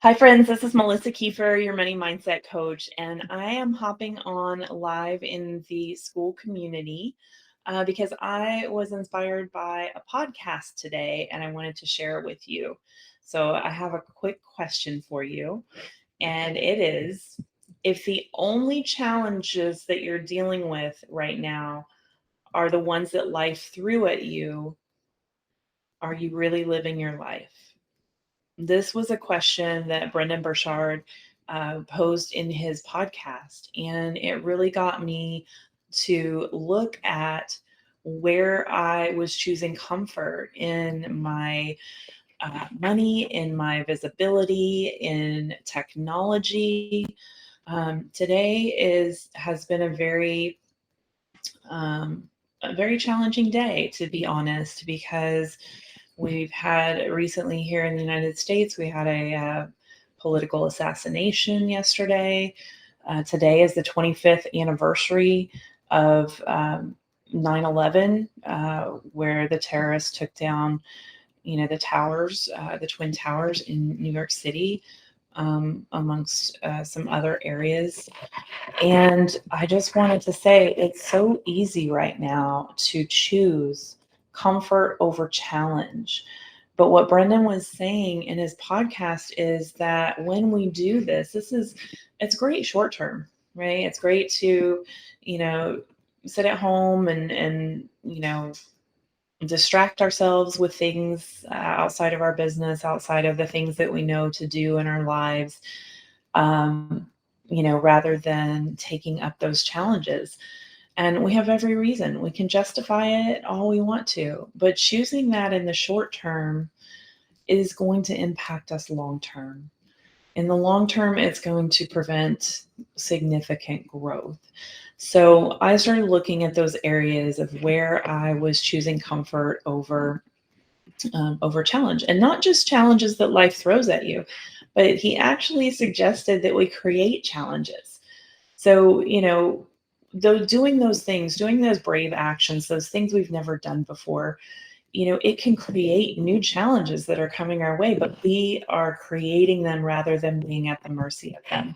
Hi, friends. This is Melissa Kiefer, your money mindset coach, and I am hopping on live in the school community because I was inspired by a podcast today and I wanted to share it with you. So, I have a quick question for you, and it is, if the only challenges that you're dealing with right now are the ones that life threw at you, are you really living your life? This was a question that Brendan Burchard posed in his podcast, and it really got me to look at where I was choosing comfort in my money, in my visibility, in technology. Today has been a very challenging day, to be honest, because we've had recently here in the United States, we had a political assassination yesterday. Today is the 25th anniversary of 9/11, where the terrorists took down, the towers, the Twin Towers in New York City, amongst some other areas. And I just wanted to say it's so easy right now to choose comfort over challenge. But what Brendan was saying in his podcast is that when we do this, it's great short term, right? It's great to, you know, sit at home and distract ourselves with things outside of our business, outside of the things that we know to do in our lives. Rather than taking up those challenges. And we have every reason. We can justify it all we want to, but choosing that in the short term is going to impact us long term. In the long term, it's going to prevent significant growth. So I started looking at those areas of where I was choosing comfort over challenge, and not just challenges that life throws at you, but he actually suggested that we create challenges. So, though doing those things, doing those brave actions, those things we've never done before, it can create new challenges that are coming our way, but we are creating them rather than being at the mercy of them.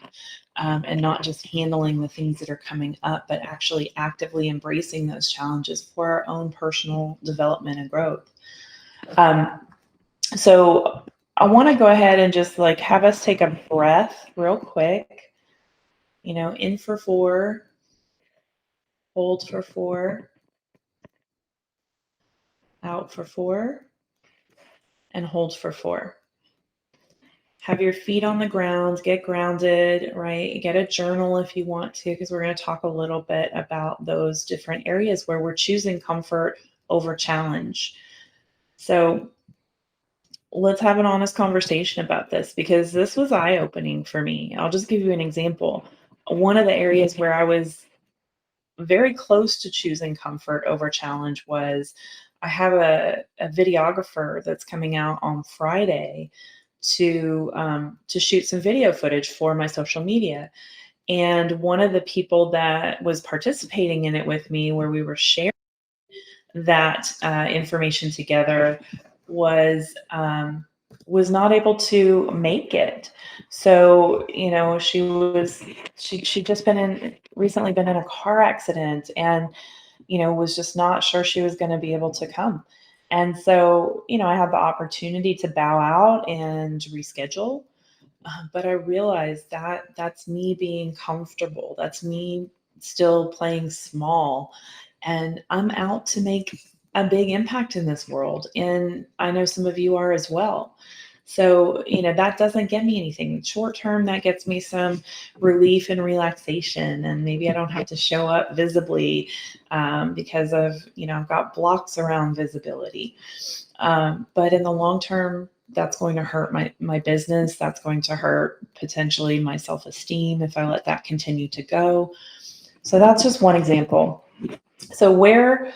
And not just handling the things that are coming up, but actually actively embracing those challenges for our own personal development and growth. So I want to go ahead and just have us take a breath real quick. In for 4, hold for 4, out for 4, and hold for 4. Have your feet on the ground, get grounded, right? Get a journal if you want to, because we're going to talk a little bit about those different areas where we're choosing comfort over challenge. So let's have an honest conversation about this, because this was eye-opening for me. I'll just give you an example. One of the areas where I was very close to choosing comfort over challenge was I have a videographer that's coming out on Friday to shoot some video footage for my social media. And one of the people that was participating in it with me, where we were sharing that information together, was not able to make it. So, she just recently been in a car accident, and, was just not sure she was going to be able to come. And so, I had the opportunity to bow out and reschedule. But I realized that that's me being comfortable. That's me still playing small. And I'm out to make a big impact in this world. And I know some of you are as well. So, that doesn't get me anything. Short term, that gets me some relief and relaxation. And maybe I don't have to show up visibly because of, I've got blocks around visibility. But in the long term, that's going to hurt my business. That's going to hurt potentially my self-esteem if I let that continue to go. So that's just one example. So where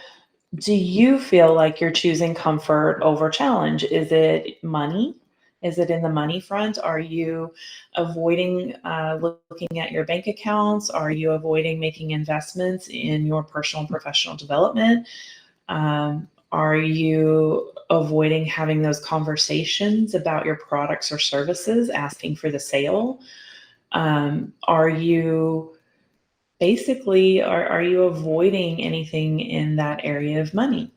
do you feel like you're choosing comfort over challenge? Is it money? Is it in the money front? Are you avoiding looking at your bank accounts? Are you avoiding making investments in your personal and professional development? Are you avoiding having those conversations about your products or services, asking for the sale? Are you are you avoiding anything in that area of money?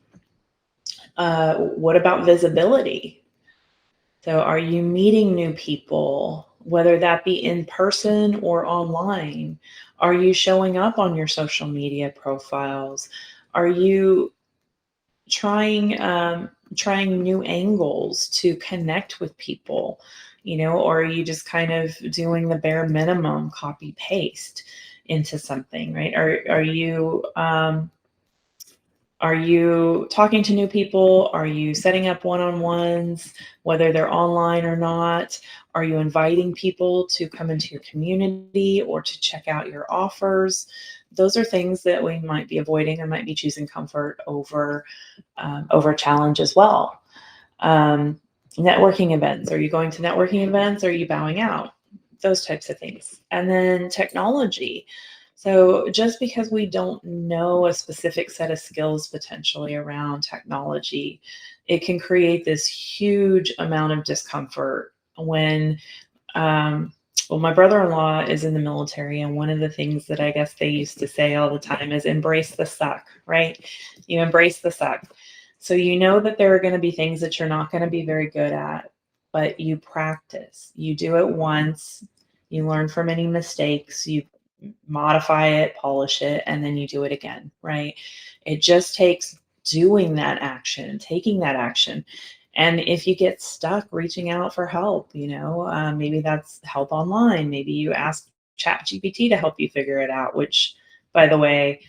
What about visibility? So, are you meeting new people, whether that be in person or online? Are you showing up on your social media profiles? Are you trying new angles to connect with people? Or are you just kind of doing the bare minimum, copy paste into something, right? Are you talking to new people? Are you setting up one-on-ones, whether they're online or not? Are you inviting people to come into your community or to check out your offers? Those are things that we might be avoiding or might be choosing comfort over challenge as well. Networking events. Are you going to networking events? Or are you bowing out? Those types of things. And then technology. So just because we don't know a specific set of skills potentially around technology, it can create this huge amount of discomfort when, well, my brother-in-law is in the military, and one of the things that I guess they used to say all the time is embrace the suck, right? You embrace the suck. So you know that there are going to be things that you're not going to be very good at, but you practice. You do it once, you learn from any mistakes, you modify it, polish it, and then you do it again, right? It just takes doing that action, taking that action. And if you get stuck, reaching out for help, maybe that's help online. Maybe you ask ChatGPT to help you figure it out, which, by the way,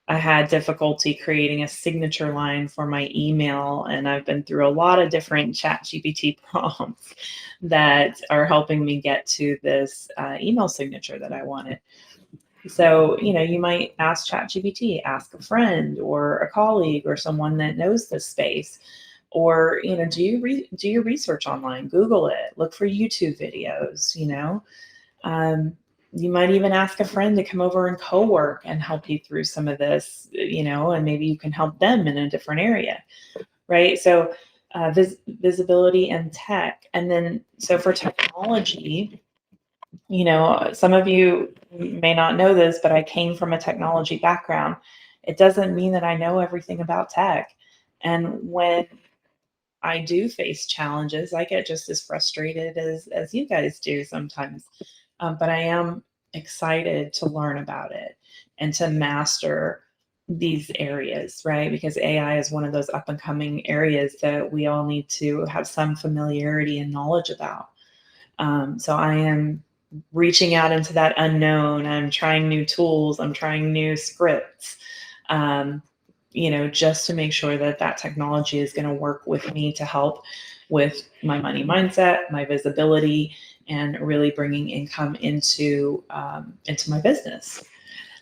I had difficulty creating a signature line for my email, and I've been through a lot of different ChatGPT prompts that are helping me get to this email signature that I wanted. So, you might ask ChatGPT, ask a friend or a colleague or someone that knows this space, or do your research online, Google it, look for YouTube videos. You might even ask a friend to come over and co-work and help you through some of this, and maybe you can help them in a different area, right? So visibility and tech. And then, so for technology, some of you may not know this, but I came from a technology background. It doesn't mean that I know everything about tech. And when I do face challenges, I get just as frustrated as you guys do sometimes. But I am excited to learn about it and to master these areas, right? Because AI is one of those up and coming areas that we all need to have some familiarity and knowledge about. So I am reaching out into that unknown. I'm trying new tools. I'm trying new scripts, just to make sure that that technology is going to work with me to help with my money mindset, my visibility, and really bringing income into my business.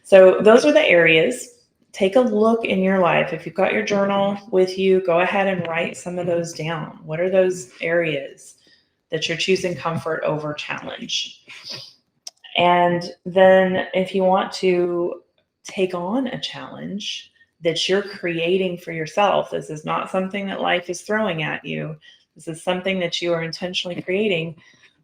So those are the areas. Take a look in your life. If you've got your journal with you, go ahead and write some of those down. What are those areas that you're choosing comfort over challenge? And then if you want to take on a challenge that you're creating for yourself, this is not something that life is throwing at you. This is something that you are intentionally creating.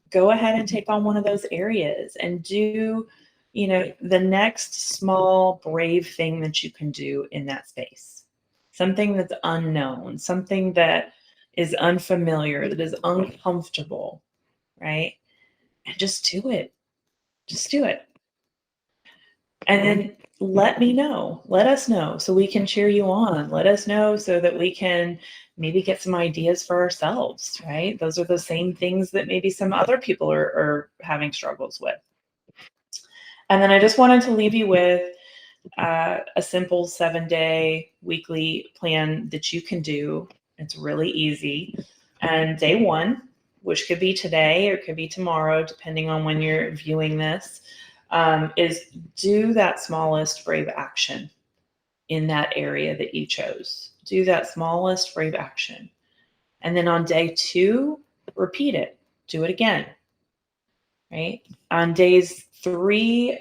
Go ahead and take on one of those areas and do, the next small, brave thing that you can do in that space. Something that's unknown, something that is unfamiliar, that is uncomfortable, right? And just do it. Just do it. And then let me know. Let us know so we can cheer you on. Let us know so that we can maybe get some ideas for ourselves, right? Those are the same things that maybe some other people are having struggles with. And then I just wanted to leave you with a simple 7-day weekly plan that you can do. It's really easy. And day one, which could be today or it could be tomorrow, depending on when you're viewing this, is do that smallest brave action in that area that you chose. Do that smallest brave action. And then on day two, repeat it. Do it again, right? On day three,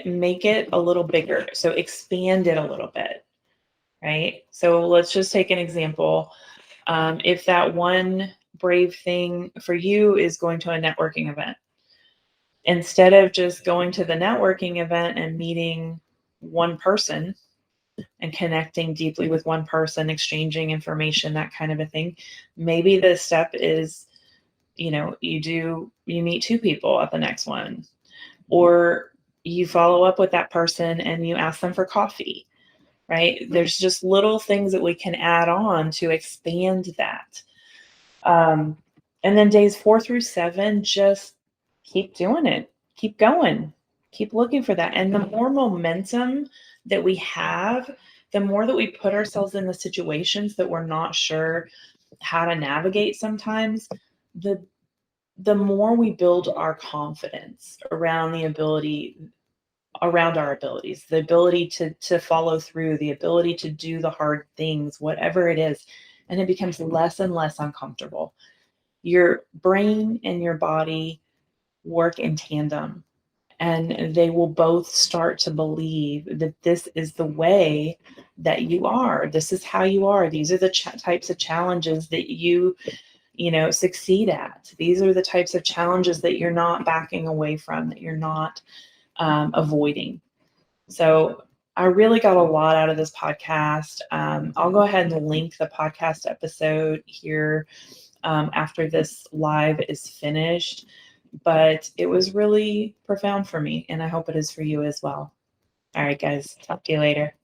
make it a little bigger. So expand it a little bit, right? So let's just take an example. If that one brave thing for you is going to a networking event, instead of just going to the networking event and meeting one person and connecting deeply with one person, exchanging information, that kind of a thing, maybe the step is, you meet two people at the next one, or you follow up with that person and you ask them for coffee, right? There's just little things that we can add on to expand that. Um, and then days 4 through 7, just keep doing it, keep going, keep looking for that. And the more momentum that we have, the more that we put ourselves in the situations that we're not sure how to navigate sometimes, the more we build our confidence around our abilities, the ability to follow through, the ability to do the hard things, whatever it is, and it becomes less and less uncomfortable. Your brain and your body work in tandem, and they will both start to believe that this is the way that you are. This is how you are. These are the types of challenges that you succeed at. These are the types of challenges that you're not backing away from, that you're not avoiding. So I really got a lot out of this podcast. I'll go ahead and link the podcast episode here after this live is finished. But it was really profound for me, and I hope it is for you as well. All right, guys, talk to you later.